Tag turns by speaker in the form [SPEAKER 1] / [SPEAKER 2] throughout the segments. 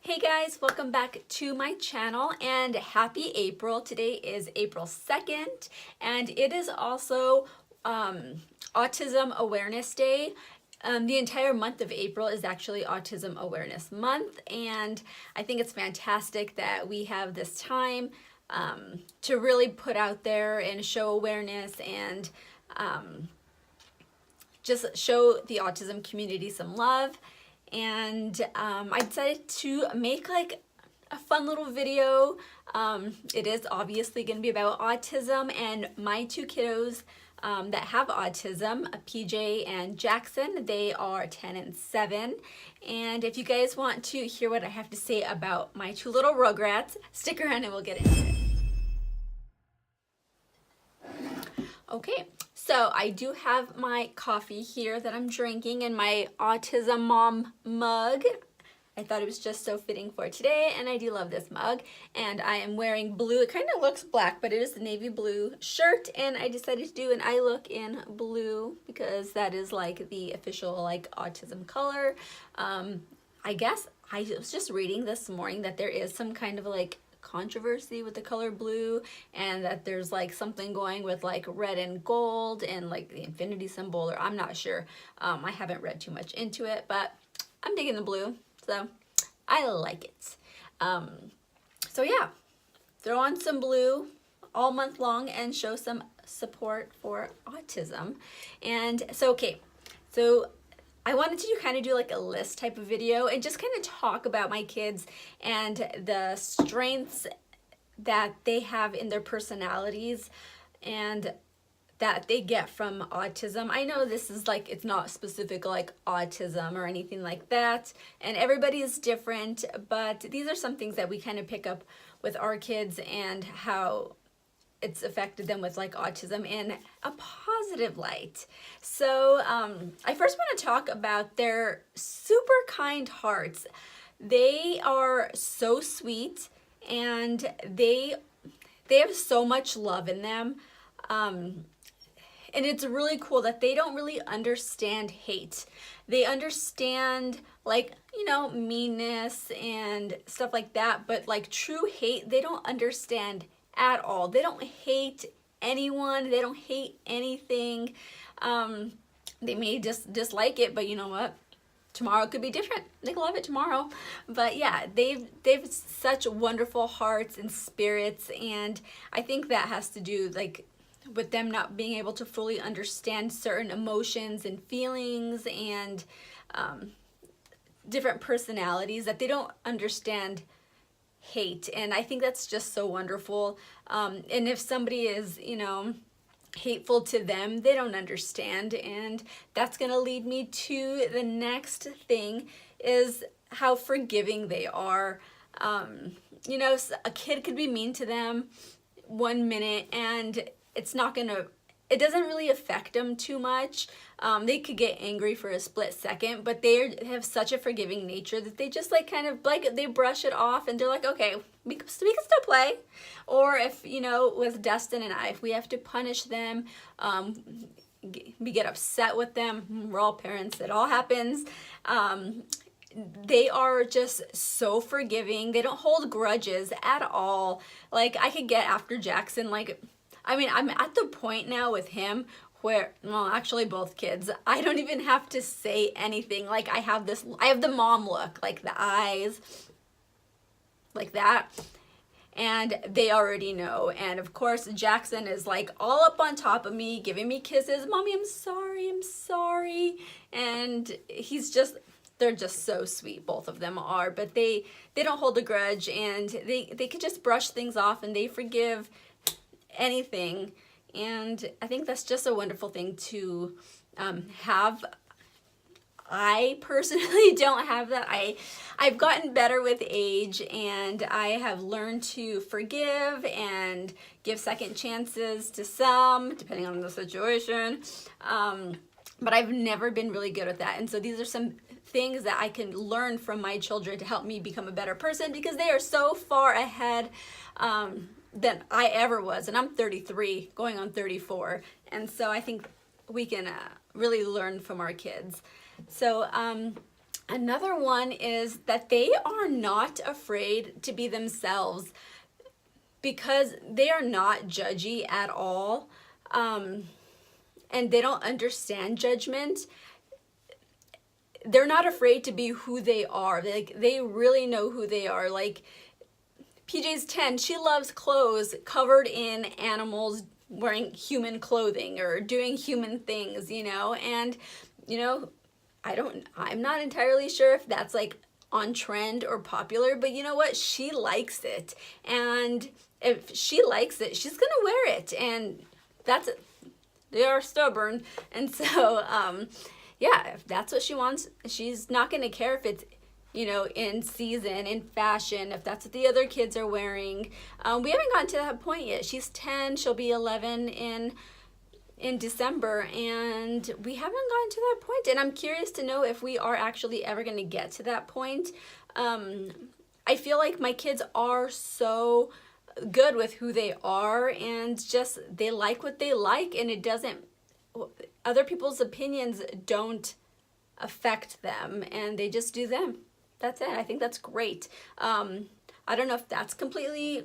[SPEAKER 1] Hey guys, welcome back to my channel and happy April. Today is April 2nd and it is also Autism Awareness Day. The entire month of April is actually Autism Awareness Month, and I think it's fantastic that we have this time to really put out there and show awareness and just show the autism community some love. And I decided to make like a fun little video. It is obviously going to be about autism and my two kiddos that have autism, PJ and Jackson. They are 10 and 7. And if you guys want to hear what I have to say about my two little rugrats, stick around and we'll get into it. Okay. So I do have my coffee here that I'm drinking in my Autism Mom mug. I thought it was just so fitting for today, and I do love this mug. And I am wearing blue. It kind of looks black, but it is a navy blue shirt, and I decided to do an eye look in blue because that is like the official like autism color. I guess I was just reading this morning that there is some kind of like controversy with the color blue, and that there's like something going with like red and gold and like the infinity symbol, or I'm not sure. I haven't read too much into it, but I'm digging the blue, so I like it. So yeah, throw on some blue all month long and show some support for autism. And so okay, so I wanted to kind of do like a list type of video and just kind of talk about my kids and the strengths that they have in their personalities and that they get from autism. I know this is like, it's not specific like autism or anything like that, and everybody is different, but these are some things that we kind of pick up with our kids and how it's affected them with like autism in a positive light. So I first want to talk about their super kind hearts. They are so sweet, and they have so much love in them. And it's really cool that they don't really understand hate. They understand like, you know, meanness and stuff like that, but like true hate, they don't understand at all. They don't hate anyone. They don't hate anything. They may just dislike it, but you know what? Tomorrow could be different. They can love it tomorrow. But yeah, they've such wonderful hearts and spirits, and I think that has to do like with them not being able to fully understand certain emotions and feelings and different personalities, that they don't understand hate. And I think that's just so wonderful. And if somebody is, you know, hateful to them, they don't understand. And that's going to lead me to the next thing, is how forgiving they are. You know, a kid could be mean to them 1 minute and it doesn't really affect them too much. They could get angry for a split second, but they have such a forgiving nature that they just like kind of like, they brush it off and they're like, okay, we can still play. Or if, you know, with Dustin and I, if we have to punish them, we get upset with them. We're all parents, it all happens. They are just so forgiving. They don't hold grudges at all. Like I could get after Jackson, like, I mean, I'm at the point now with him where, well, actually both kids, I don't even have to say anything. Like I have the mom look, like the eyes, like that. And they already know. And of course, Jackson is like all up on top of me, giving me kisses. Mommy, I'm sorry, I'm sorry. And they're just so sweet, both of them are. But they don't hold a grudge, and they could just brush things off, and they forgive anything. And I think that's just a wonderful thing to have. I personally don't have that. I've gotten better with age, and I have learned to forgive and give second chances to some, depending on the situation. But I've never been really good at that. And so these are some things that I can learn from my children to help me become a better person, because they are so far ahead than I ever was. And I'm 33, going on 34. And so I think we can really learn from our kids. So Another one is that they are not afraid to be themselves because they are not judgy at all, and they don't understand judgment. They're not afraid to be who they are. Like, they really know who they are. Like, PJ's 10, she loves clothes covered in animals wearing human clothing or doing human things, and I'm not entirely sure if that's like on trend or popular, but you know what? She likes it. And if she likes it, she's gonna wear it. And they are stubborn. And so, yeah, if that's what she wants, she's not gonna care if it's, in season, in fashion, if that's what the other kids are wearing. We haven't gotten to that point yet. She's 10, she'll be 11 in December, and we haven't gotten to that point, and I'm curious to know if we are actually ever going to get to that point. I feel like my kids are so good with who they are, and just they like what they like, and other people's opinions don't affect them, and they just do them. That's it. I think that's great. I don't know if that's completely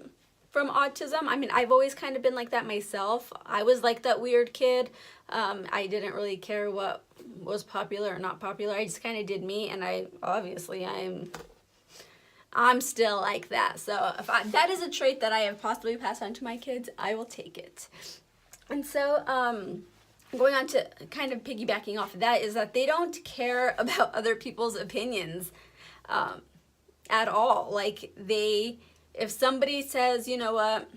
[SPEAKER 1] from autism. I mean, I've always kind of been like that myself. I was like that weird kid. I didn't really care what was popular or not popular. I just kind of did me, and I'm still like that. So if that is a trait that I have possibly passed on to my kids, I will take it. And so, going on to kind of piggybacking off of that is that they don't care about other people's opinions at all. Like, if somebody says, you know what,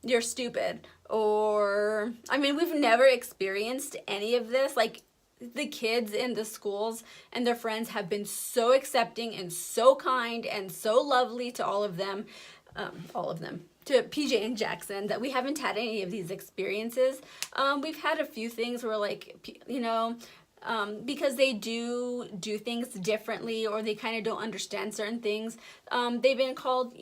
[SPEAKER 1] you're stupid, or, I mean, we've never experienced any of this. Like, the kids in the schools and their friends have been so accepting and so kind and so lovely to all of them, to PJ and Jackson, that we haven't had any of these experiences. We've had a few things where, like, because they do things differently, or they kind of don't understand certain things, they've been called,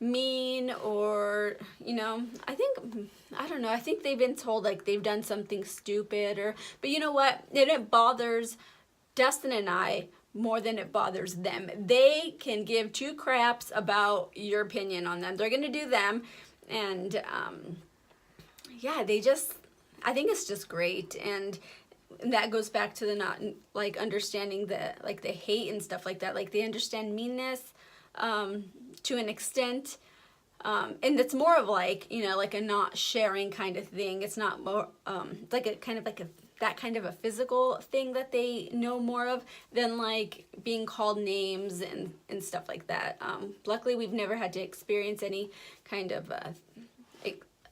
[SPEAKER 1] mean, or, I don't know, I think they've been told, like, they've done something stupid, but you know what, it bothers Dustin and I more than it bothers them. They can give two craps about your opinion on them. They're gonna do them, and yeah, I think it's just great. And that goes back to the not, like, understanding the hate and stuff like that. Like, they understand meanness to an extent, and it's more of like, like a not sharing kind of thing. It's not more like a kind of like that kind of a physical thing that they know more of than like being called names and stuff like that. Luckily, we've never had to experience any kind of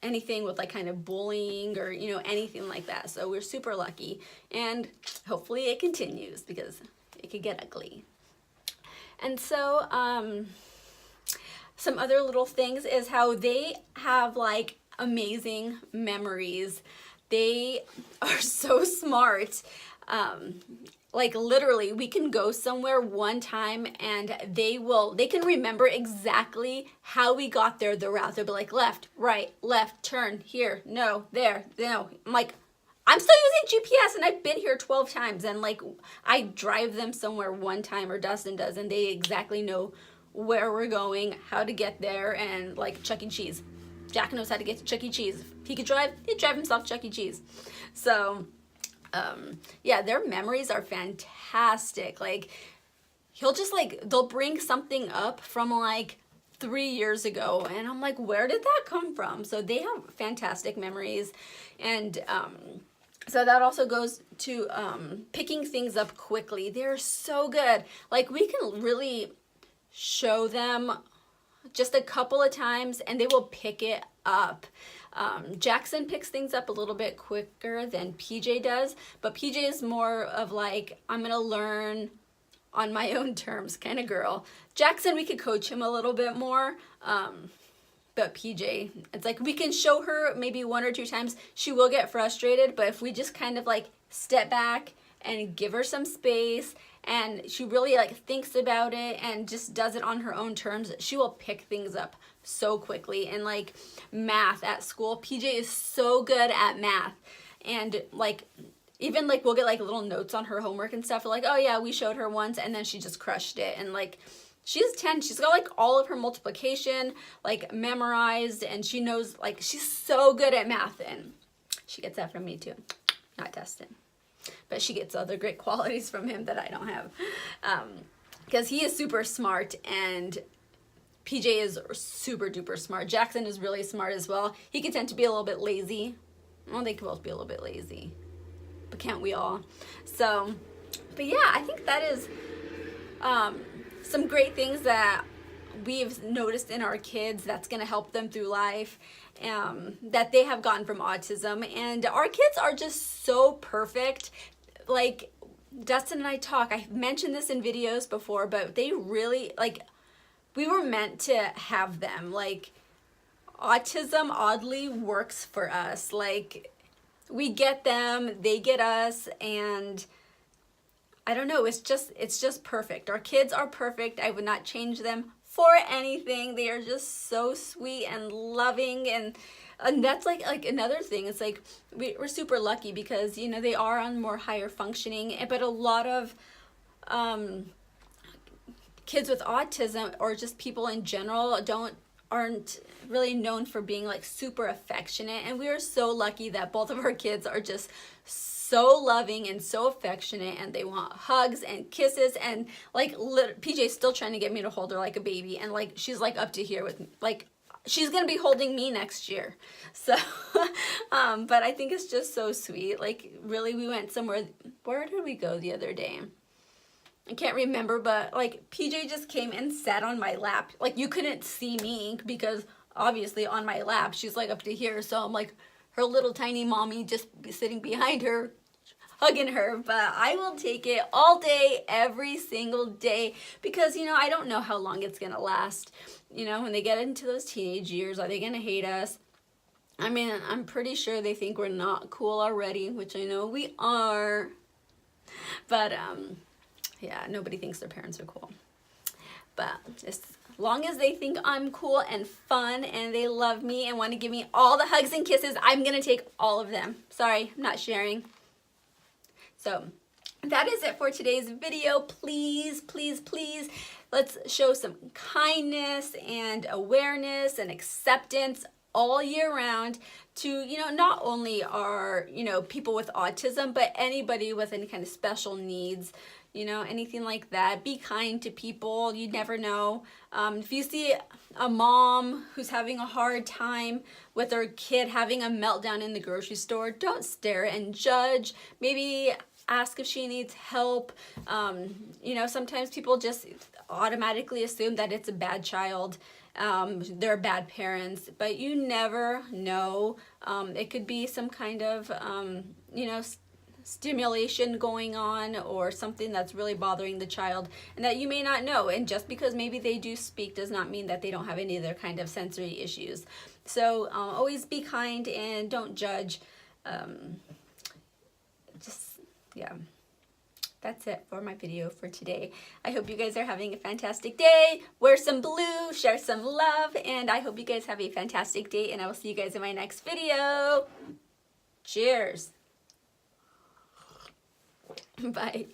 [SPEAKER 1] anything with like kind of bullying or anything like that, so we're super lucky, and hopefully it continues because it could get ugly. And so some other little things is how they have like amazing memories. They are so smart. Like, literally, we can go somewhere one time and they can remember exactly how we got there, the route. They'll be like, left, right, left, turn, here, no, there, no. I'm like, I'm still using GPS, and I've been here 12 times, and like, I drive them somewhere one time, or Dustin does, and they exactly know where we're going, how to get there, and like Chuck E. Cheese. Jack knows how to get to Chuck E. Cheese. If he could drive, he'd drive himself to Chuck E. Cheese. So, yeah, their memories are fantastic. Like, they'll bring something up from like 3 years ago, and I'm like, where did that come from? So they have fantastic memories, and so that also goes to picking things up quickly. They're so good. Like, we can really show them just a couple of times and they will pick it up. Jackson picks things up a little bit quicker than PJ does, but PJ is more of like, I'm gonna learn on my own terms kind of girl. Jackson, we could coach him a little bit more, but PJ, it's like we can show her maybe 1 or 2 times. She will get frustrated, but if we just kind of like step back and give her some space, and she really like thinks about it and just does it on her own terms, she will pick things up so quickly. And like math at school, PJ is so good at math, and like even like we'll get like little notes on her homework and stuff, like, oh yeah, we showed her once, and then she just crushed it. And like, she's 10, she's got like all of her multiplication like memorized, and she knows, like, she's so good at math. And she gets that from me too, not Dustin, but she gets other great qualities from him that I don't have, because he is super smart, and PJ is super duper smart. Jackson is really smart as well. He can tend to be a little bit lazy. Well, they can both be a little bit lazy, but can't we all? So, but yeah, I think that is some great things that we've noticed in our kids that's going to help them through life, that they have gotten from autism. And our kids are just so perfect. Like, Dustin and I talk, I've mentioned this in videos before, but they really, like, we were meant to have them. Like, autism oddly works for us. Like, we get them, they get us, and I don't know, it's just perfect. Our kids are perfect. I would not change them for anything. They are just so sweet and loving, and that's like another thing. It's like we're super lucky because, you know, they are on more higher functioning, but a lot of kids with autism, or just people in general, aren't really known for being like super affectionate. And we are so lucky that both of our kids are just so loving and so affectionate, and they want hugs and kisses, and like PJ's still trying to get me to hold her like a baby, and like she's like up to here with me, like she's gonna be holding me next year. So but I think it's just so sweet. Like, really, we went somewhere, where did we go the other day? I can't remember, but like PJ just came and sat on my lap. Like, you couldn't see me because obviously on my lap she's like up to here, so I'm like her little tiny mommy just sitting behind her, hugging her. But I will take it all day, every single day, because, you know, I don't know how long it's gonna last. You know, when they get into those teenage years, are they gonna hate us? I mean, I'm pretty sure they think we're not cool already, which I know we are. But yeah, nobody thinks their parents are cool. But as long as they think I'm cool and fun, and they love me and want to give me all the hugs and kisses, I'm gonna take all of them. Sorry, I'm not sharing. So that is it for today's video. Please, please, please, let's show some kindness and awareness and acceptance all year round to, you know, not only our, you know, people with autism, but anybody with any kind of special needs, you know, anything like that. Be kind to people. You never know. If you see a mom who's having a hard time with her kid having a meltdown in the grocery store, don't stare and judge. Maybe ask if she needs help. You know, sometimes people just automatically assume that it's a bad child. They're bad parents, but you never know. It could be some kind of, you know, stimulation going on, or something that's really bothering the child and that you may not know. And just because maybe they do speak does not mean that they don't have any other kind of sensory issues. So always be kind and don't judge. Yeah, that's it for my video for today. I hope you guys are having a fantastic day. Wear some blue, share some love, and I hope you guys have a fantastic day, and I will see you guys in my next video. Cheers. Bye.